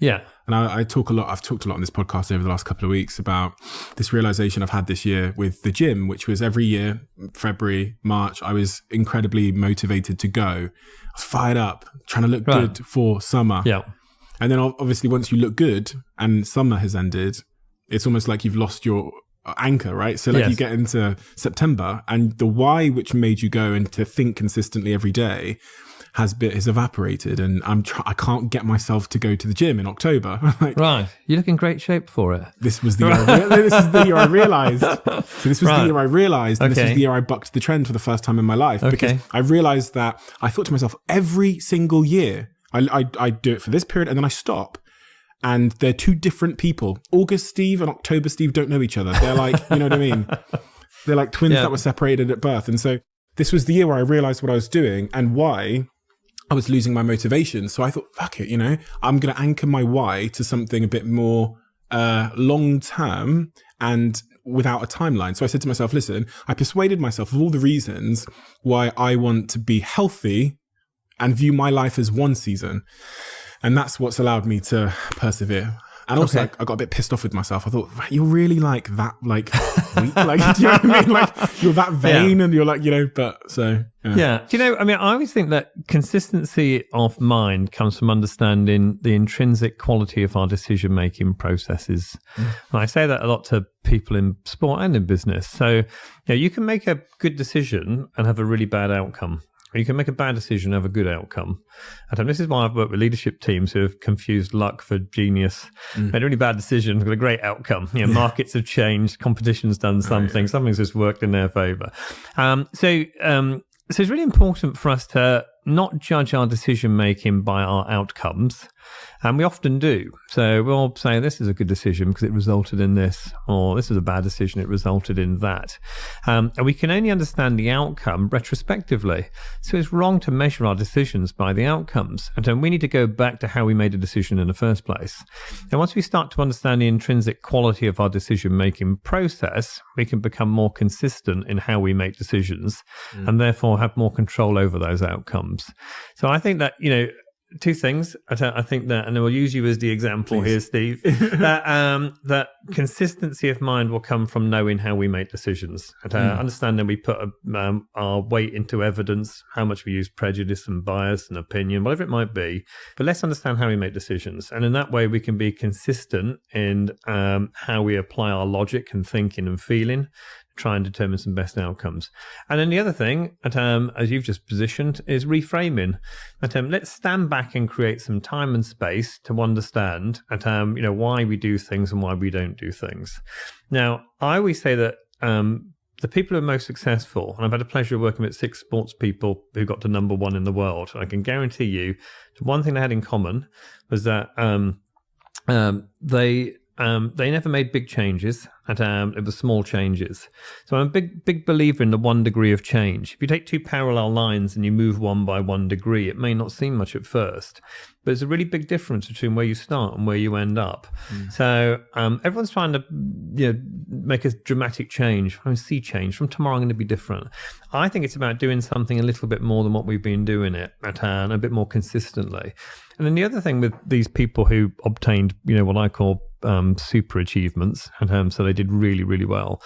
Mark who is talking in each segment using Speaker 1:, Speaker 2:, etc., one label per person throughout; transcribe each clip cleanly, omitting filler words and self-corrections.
Speaker 1: Yeah.
Speaker 2: And I've talked a lot on this podcast over the last couple of weeks about this realization I've had this year with the gym, which was every year, February, March, I was incredibly motivated to go. I was fired up, trying to look good for summer.
Speaker 1: Yeah.
Speaker 2: And then obviously once you look good and summer has ended, it's almost like you've lost your anchor, right? So like you get into September and the why which made you go and to think consistently every day has evaporated, and I can't get myself to go to the gym in October. Like,
Speaker 1: right, you look in great shape for it.
Speaker 2: This was the year. This is the year I realized. So this was the year I realized, and this was the year I bucked the trend for the first time in my life, because I realized that I thought to myself every single year, I do it for this period, and then I stop. And they're two different people. August Steve and October Steve don't know each other. They're like, you know what I mean? They're like twins that were separated at birth. And so this was the year where I realized what I was doing and why I was losing my motivation. So I thought, fuck it, I'm going to anchor my why to something a bit more long-term and without a timeline. So I said to myself, listen, I persuaded myself of all the reasons why I want to be healthy and view my life as one season. And that's what's allowed me to persevere. And also, I got a bit pissed off with myself. I thought, you're really like that, like, weak. Like, do you know what I mean? Like, you're that vain and you're like, but so.
Speaker 1: Yeah. Do you know, I always think that consistency of mind comes from understanding the intrinsic quality of our decision-making processes. And I say that a lot to people in sport and in business. So, you can make a good decision and have a really bad outcome. You can make a bad decision and have a good outcome. And this is why I've worked with leadership teams who have confused luck for genius. Made a really bad decision, got a great outcome. Markets have changed, competition's done something, something's just worked in their favor. So it's really important for us to not judge our decision making by our outcomes. And we often do. So we'll say this is a good decision because it resulted in this, or this is a bad decision, it resulted in that. And we can only understand the outcome retrospectively. So it's wrong to measure our decisions by the outcomes. And then we need to go back to how we made a decision in the first place. And once we start to understand the intrinsic quality of our decision-making process, we can become more consistent in how we make decisions and therefore have more control over those outcomes. So I think that, two things. I think that, and we'll use you as the example here, Steve, that consistency of mind will come from knowing how we make decisions. And understand that we put our weight into evidence, how much we use prejudice and bias and opinion, whatever it might be. But let's understand how we make decisions. And in that way, we can be consistent in how we apply our logic and thinking and feeling, try and determine some best outcomes. And then the other thing, as you've just positioned, is reframing. Let's stand back and create some time and space to understand why we do things and why we don't do things. Now, I always say that the people who are most successful, and I've had the pleasure of working with 6 sports people who got to number 1 in the world, I can guarantee you the one thing they had in common was that they never made big changes, and it was small changes. So I'm a big believer in the 1 degree of change. If you take 2 parallel lines and you move one by 1 degree, it may not seem much at first, but there's a really big difference between where you start and where you end up. So everyone's trying to make a dramatic change. I see change. From tomorrow I'm going to be different. I think it's about doing something a little bit more than what we've been doing it, and a bit more consistently. And then the other thing with these people who obtained, what I call super achievements, and so they did really, really well,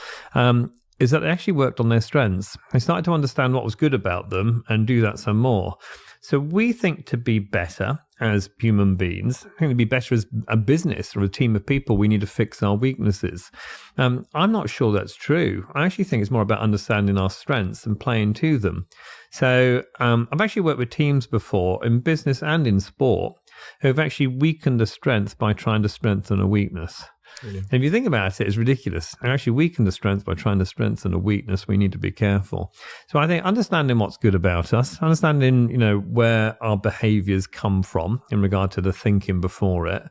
Speaker 1: is that they actually worked on their strengths. They started to understand what was good about them and do that some more. So we think to be better as human beings, I think to be better as a business or a team of people, we need to fix our weaknesses. I'm not sure that's true. I actually think it's more about understanding our strengths and playing to them. So I've actually worked with teams before in business and in sport who have actually weakened a strength by trying to strengthen a weakness. Really? And if you think about it, it's ridiculous. I actually weaken the strength by trying to strengthen a weakness. We need to be careful. So I think understanding what's good about us, understanding, where our behaviors come from in regard to the thinking before it,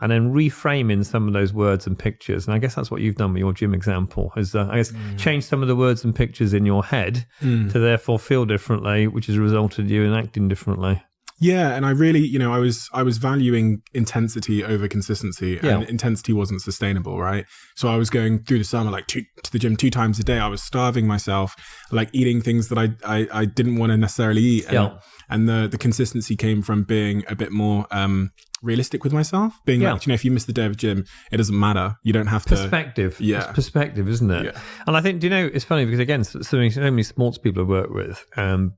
Speaker 1: and then reframing some of those words and pictures. And I guess that's what you've done with your gym example, is change some of the words and pictures in your head to therefore feel differently, which has resulted in you in acting differently.
Speaker 2: Yeah, and I really, I was valuing intensity over consistency, and intensity wasn't sustainable, right? So I was going through the summer, to the gym 2 times a day. I was starving myself, eating things that I didn't want to necessarily eat. And the consistency came from being a bit more realistic with myself, being like, if you miss the day of gym, it doesn't matter. You don't have to.
Speaker 1: Perspective. It's perspective, isn't it? Yeah. And I think, it's funny because, again, so many sports people I work with,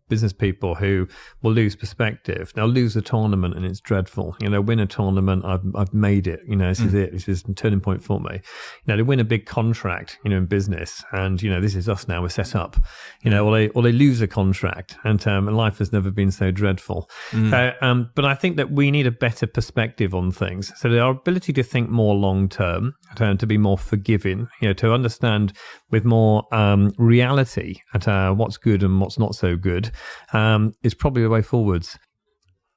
Speaker 1: business people who will lose perspective. They'll lose a tournament and it's dreadful. Win a tournament, I've made it. This is it. This is a turning point for me. They win a big contract, in business, and this is us now. We're set up. Or they lose a contract, and life has never been so dreadful. But I think that we need a better perspective on things. So our ability to think more long term, to be more forgiving, to understand with more reality at what's good and what's not so good, is probably the way forwards.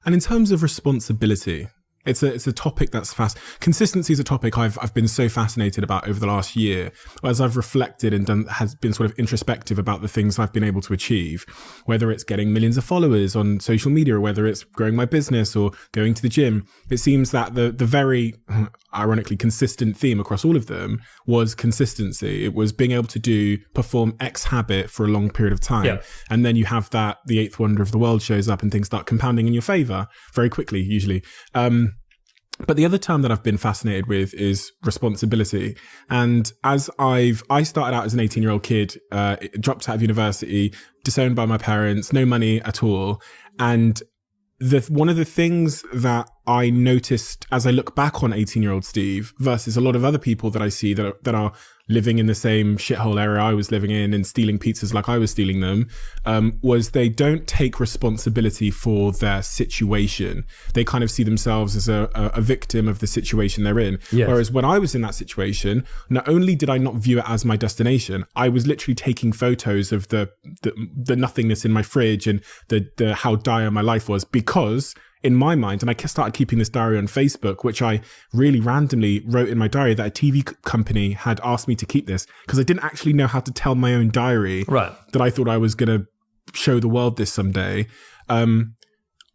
Speaker 2: And in terms of responsibility, it's a topic that's consistency is a topic I've been so fascinated about over the last year, as I've reflected and has been sort of introspective about the things I've been able to achieve, whether it's getting millions of followers on social media, or whether it's growing my business or going to the gym. It seems that the very ironically consistent theme across all of them was consistency. It was being able to perform X habit for a long period of time. Yeah. And then you have the eighth wonder of the world shows up and things start compounding in your favor very quickly, usually. But the other term that I've been fascinated with is responsibility. And as I started out as an 18-year-old kid, dropped out of university, disowned by my parents, no money at all. And one of the things that I noticed as I look back on 18-year-old Steve versus a lot of other people that I see that are living in the same shithole area I was living in and stealing pizzas like I was stealing them, was they don't take responsibility for their situation. They kind of see themselves as a victim of the situation they're in. Yes. Whereas when I was in that situation, not only did I not view it as my destination, I was literally taking photos of the nothingness in my fridge and the how dire my life was, because in my mind, and I started keeping this diary on Facebook, which I really randomly wrote in my diary that a TV company had asked me to keep this because I didn't actually know how to tell my own diary that I thought I was going to show the world this someday.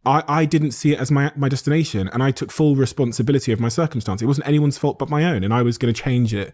Speaker 2: I didn't see it as my destination, and I took full responsibility of my circumstance. It wasn't anyone's fault but my own, and I was going to change it.